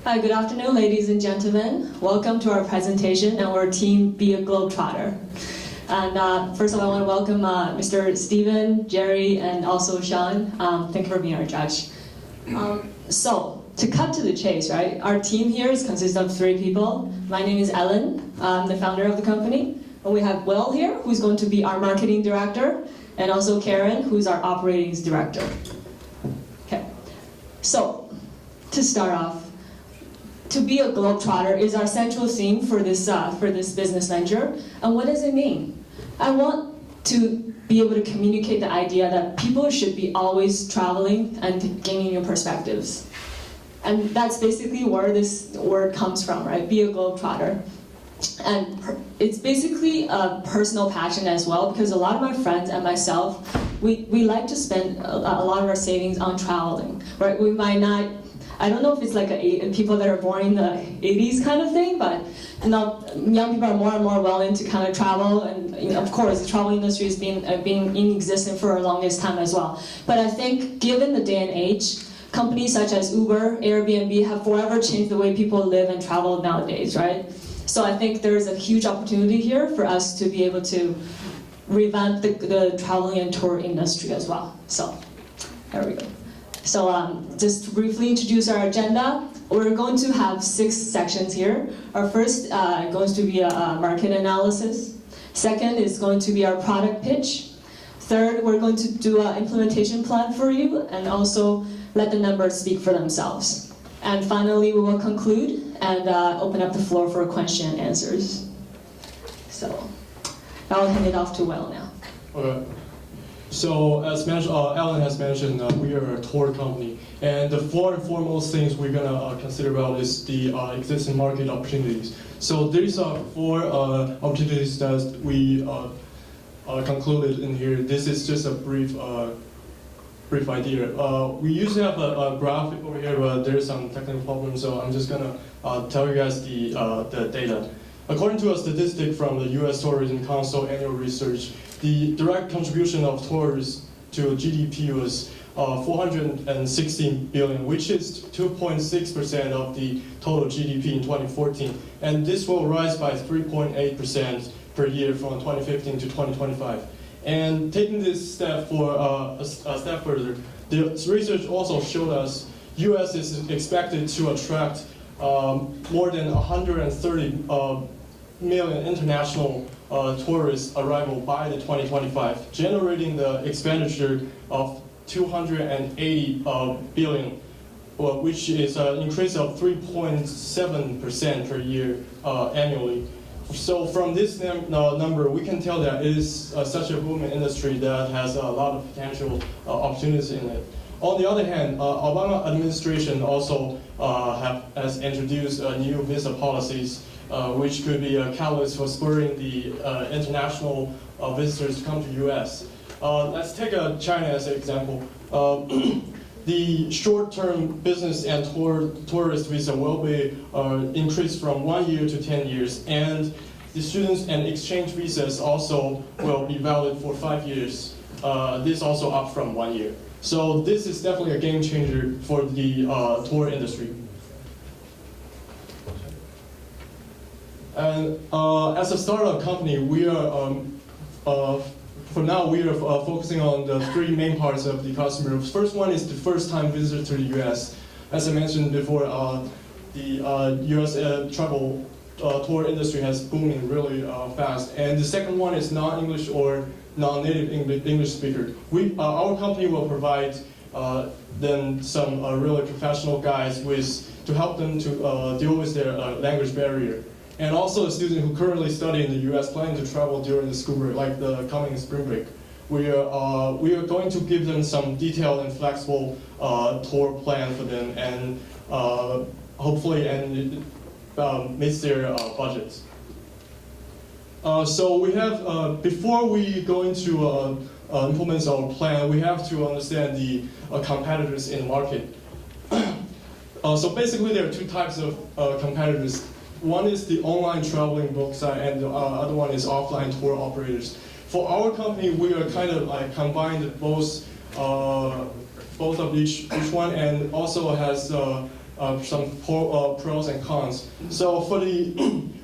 Hi, good afternoon, ladies and gentlemen. Welcome to our presentation and our team, Be a Globetrotter. And first of all, I want to welcome Mr. Steven, Jerry, and also Sean. Thank you for being our judge. So, to cut to the chase, right? Our team here consists of 3 people. My name is Ellen. I'm the founder of the company. And we have Will here, who's going to be our marketing director, and also Karen, who's our operations director. Okay. So, to start off, to be a Globetrotter is our central theme for this business venture. And what does it mean? I want to be able to communicate the idea that people should be always traveling and gaining new perspectives. And that's basically where this word comes from, right? Be a Globetrotter. And it's basically a personal passion as well, because a lot of my friends and myself, we like to spend a lot of our savings on traveling, right? We might not, I don't know if it's like people that are born in the 80s kind of thing, but young people are more and more willing to kind of travel, and of course the travel industry has been in existence for the longest time as well. But I think given the day and age, companies such as Uber, Airbnb have forever changed the way people live and travel nowadays, right? So I think there's a huge opportunity here for us to be able to revamp the traveling and tour industry as well. So, there we go. So just to briefly introduce our agenda, we're going to have 6 sections here. Our first going to be a market analysis. Second is going to be our product pitch. Third, we're going to do an implementation plan for you and also let the numbers speak for themselves. And finally, we will conclude and open up the floor for question and answers. So I'll hand it off to Will now. Okay. So as Alan has mentioned, we are a tour company, and the 4 and foremost things we're gonna consider about is the existing market opportunities. So these are 4 opportunities that we concluded in here. This is just a brief idea. We usually have a graphic over here, but there's some technical problems, so I'm just gonna tell you guys the data. According to a statistic from the U.S. Tourism Council annual research, the direct contribution of tourists to GDP was 416 billion, which is 2.6% of the total GDP in 2014. And this will rise by 3.8% per year from 2015 to 2025. And taking this step for a step further, the research also showed us U.S. is expected to attract more than 130 million international tourist arrival by the 2025, generating the expenditure of 280 billion, which is an increase of 3.7% per year annually. So from this number, we can tell that it is such a booming industry that has a lot of potential opportunities in it. On the other hand, Obama administration also has introduced new visa policies, which could be a catalyst for spurring the international visitors to come to U.S. Let's take China as an example. The short-term business and tourist visa will be increased from 1 year to 10 years, and the students and exchange visas also will be valid for 5 years. This also up from 1 year. So this is definitely a game changer for the tour industry. And as a startup company, we are for now we are focusing on the 3 main parts of the customer. First one is the first-time visitor to the U.S. As I mentioned before, the U.S. travel tour industry has booming really fast. And the second one is non-English or non-native English speaker. Our company will provide them some really professional guides to help them to deal with their language barrier. And also a student who currently study in the U.S. planning to travel during the school break, like the coming spring break. We are going to give them some detailed and flexible tour plan for them, and hopefully meets their budgets. So we have, before we go into implement our plan, we have to understand the competitors in the market. So basically there are 2 types of competitors. One is the online traveling book site, and the other one is offline tour operators. For our company, we are kind of like combined both of each one, and also has some pros and cons. So for the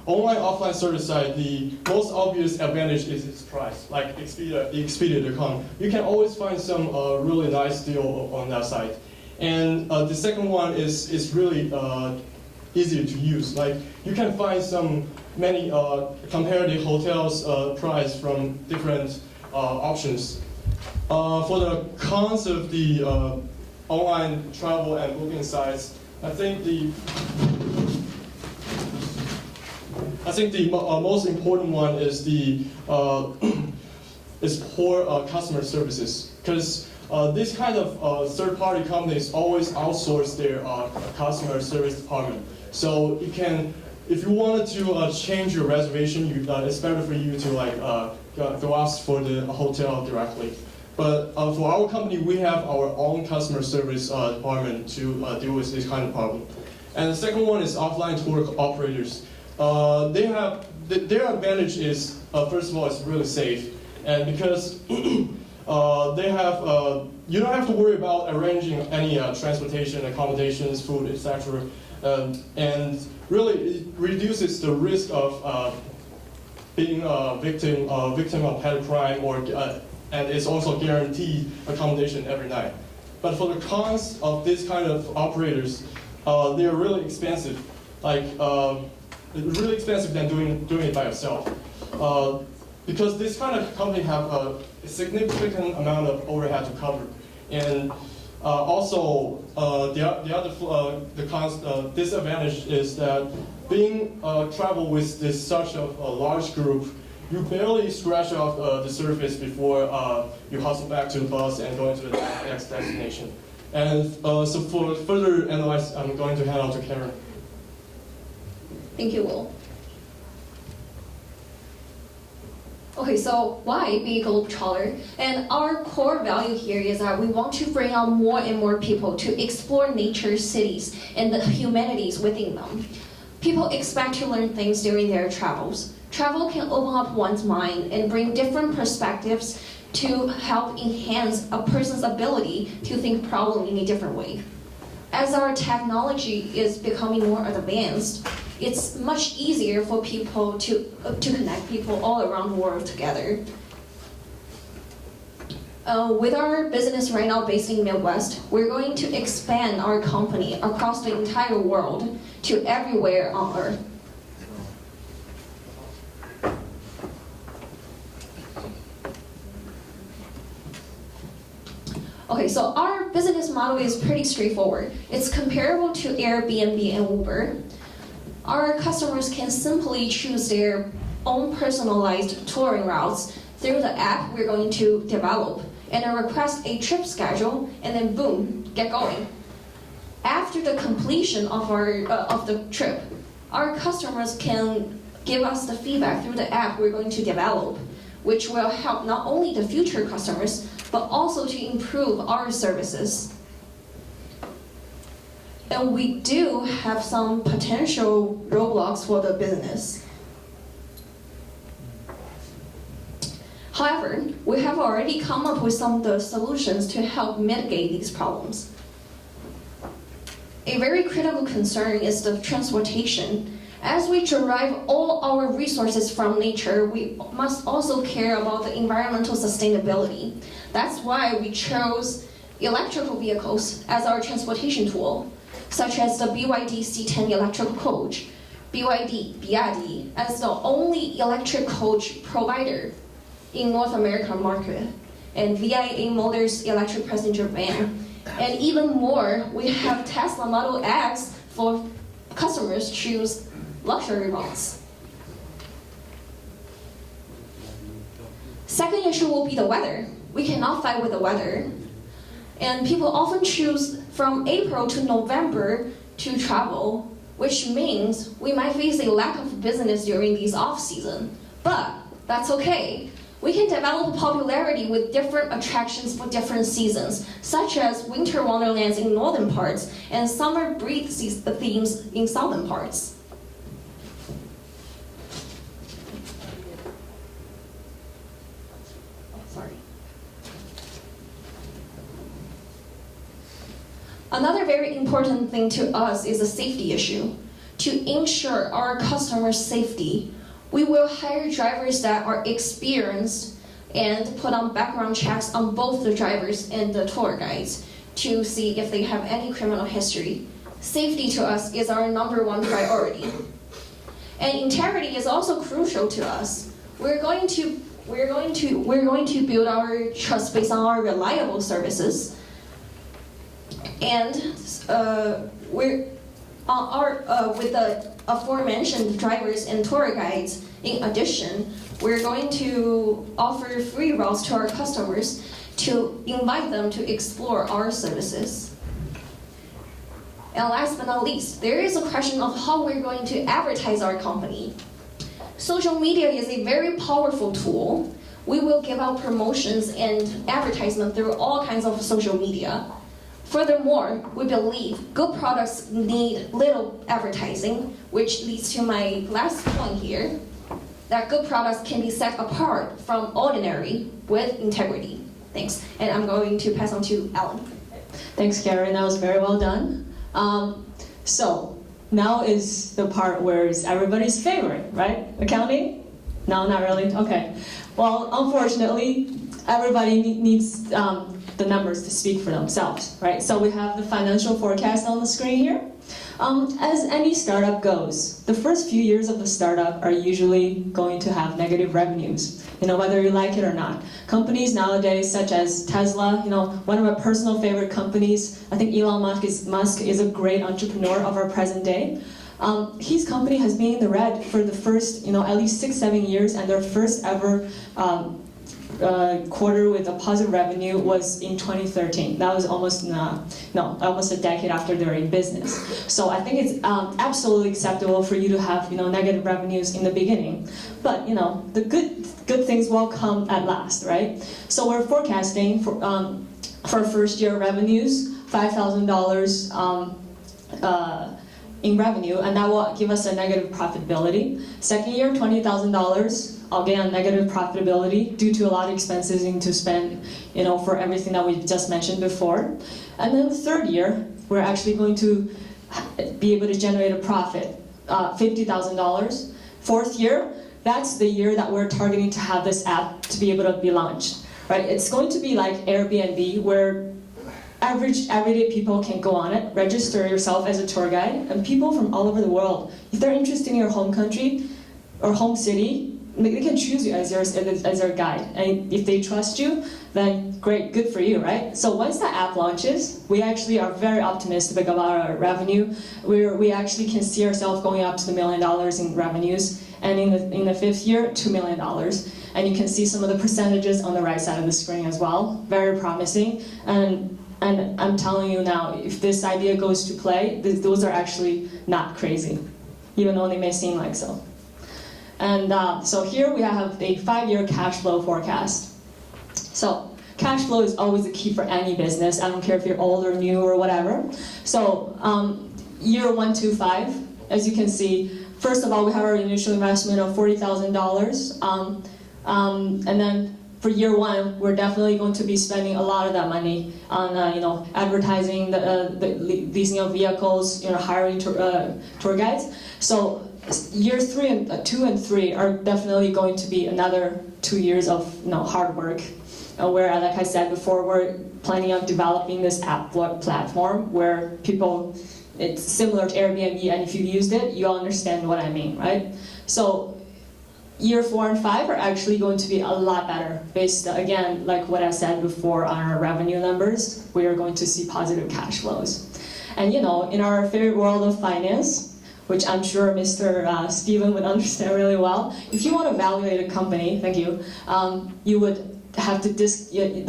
online/offline service side, the most obvious advantage is its price, like Expedia.com. You can always find some really nice deal on that site. And the second one is really easier to use. Like you can find many compare the hotel's price from different options. For the cons of the online travel and booking sites, I think the most important one is poor customer services, because this kind of third-party companies always outsource their customer service department. So if you wanted to change your reservation, it's better for you to go ask for the hotel directly. But for our company, we have our own customer service department to deal with this kind of problem. And the second one is offline tour operators. Their advantage is, first of all, it's really safe, and because they have, you don't have to worry about arranging any transportation, accommodations, food, etc. And really, it reduces the risk of being a victim of hate crime, and it's also guaranteed accommodation every night. But for the cons of this kind of operators, they are really expensive. It's really expensive than doing it by yourself. Because this kind of company have a significant amount of overhead to cover. And also, the disadvantage is that being travel with such a large group, you barely scratch off the surface before you hustle back to the bus and go into the next destination. And so for further analysis, I'm going to hand out to Karen. Thank you, Will. Okay, so why be a Globetrotter? And our core value here is that we want to bring out more and more people to explore nature, cities, and the humanities within them. People expect to learn things during their travels. Travel can open up one's mind and bring different perspectives to help enhance a person's ability to think problem in a different way. As our technology is becoming more advanced, it's much easier for people to connect people all around the world together. With our business right now based in Midwest, we're going to expand our company across the entire world to everywhere on Earth. Okay, so our business model is pretty straightforward. It's comparable to Airbnb and Uber. Our customers can simply choose their own personalized touring routes through the app we're going to develop, and then request a trip schedule, and then boom, get going. After the completion of the trip, our customers can give us the feedback through the app we're going to develop, which will help not only the future customers, but also to improve our services. And we do have some potential roadblocks for the business. However, we have already come up with some of the solutions to help mitigate these problems. A very critical concern is the transportation. As we derive all our resources from nature, we must also care about the environmental sustainability. That's why we chose electrical vehicles as our transportation tool, such as the BYD C10 electric coach, BYD as the only electric coach provider in North American market, and VIA Motors electric passenger van. And even more, we have Tesla Model X for customers choose luxury ones. Second issue will be the weather. We cannot fight with the weather. And people often choose from April to November to travel, which means we might face a lack of business during these off-season. But that's okay. We can develop popularity with different attractions for different seasons, such as winter wonderlands in northern parts and summer breeze themes in southern parts. Another very important thing to us is a safety issue. To ensure our customers' safety, we will hire drivers that are experienced and put on background checks on both the drivers and the tour guides to see if they have any criminal history. Safety to us is our #1 priority. And integrity is also crucial to us. We're going to build our trust based on our reliable services. And with the aforementioned drivers and tour guides, in addition, we're going to offer free routes to our customers to invite them to explore our services. And last but not least, there is a question of how we're going to advertise our company. Social media is a very powerful tool. We will give out promotions and advertisement through all kinds of social media. Furthermore, we believe good products need little advertising, which leads to my last point here, that good products can be set apart from ordinary with integrity. Thanks. And I'm going to pass on to Alan. Thanks, Karen. That was very well done. So now is the part where it's everybody's favorite, right? Accounting? No, not really. Okay. Well, unfortunately, everybody needs the numbers to speak for themselves, right? So we have the financial forecast on the screen here. As any startup goes, the first few years of the startup are usually going to have negative revenues, whether you like it or not. Companies nowadays, such as Tesla, one of my personal favorite companies, I think Elon Musk is a great entrepreneur of our present day. His company has been in the red for the first, at least 6-7 years, and their first ever quarter with a positive revenue was in 2013. That was almost a decade after they were in business. So I think it's absolutely acceptable for you to have negative revenues in the beginning, but the good things will come at last, right? So we're forecasting for first year revenues $5,000 in revenue, and that will give us a negative profitability. Second year, $20,000. Again, negative profitability due to a lot of expenses you need to spend, for everything that we just mentioned before. And then the third year, we're actually going to be able to generate a profit, $50,000. Fourth year, that's the year that we're targeting to have this app to be able to be launched, right? It's going to be like Airbnb, where everyday people can go on it, register yourself as a tour guide, and people from all over the world, if they're interested in your home country or home city, they can choose you as their guide. And if they trust you, then great, good for you, right? So once the app launches, we actually are very optimistic about our revenue. We actually can see ourselves going up to $1 million in revenues, and in the fifth year, $2 million. And you can see some of the percentages on the right side of the screen as well. Very promising. And I'm telling you now, if this idea goes to play, those are actually not crazy, even though they may seem like so. And so here we have a 5-year cash flow forecast. So cash flow is always the key for any business. I don't care if you're old or new or whatever. So year 1 to 5, as you can see, first of all, we have our initial investment of $40,000. And then for year 1, we're definitely going to be spending a lot of that money on advertising, the leasing of vehicles, hiring tour guides. So year 2 and 3 are definitely going to be another 2 years of hard work, where, like I said before, we're planning on developing this app platform where it's similar to Airbnb, and if you used it, you'll understand what I mean, right? So year 4 and 5 are actually going to be a lot better, based, again, like what I said before, on our revenue numbers. We are going to see positive cash flows. And in our favorite world of finance, which I'm sure Mr. Steven would understand really well, if you want to evaluate a company, thank you, you would have to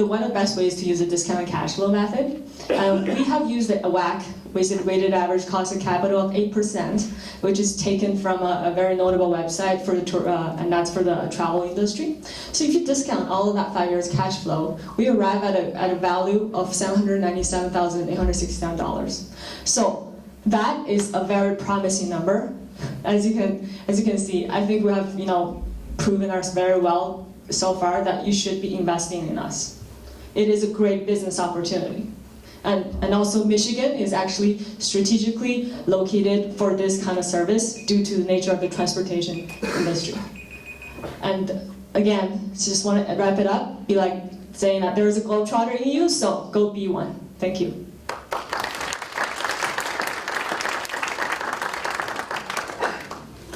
one of the best ways to use a discounted cash flow method. We have used a WACC, weighted average cost of capital of 8%, which is taken from a very notable website for the tour, and that's for the travel industry. So if you discount all of that 5 years cash flow, we arrive at a value of $797,867. So that is a very promising number. As you can see, I think we have proven us very well so far that you should be investing in us. It is a great business opportunity. And also Michigan is actually strategically located for this kind of service due to the nature of the transportation industry. And again, just want to wrap it up, be like saying that there is a Globetrotter in you, so go be one. Thank you.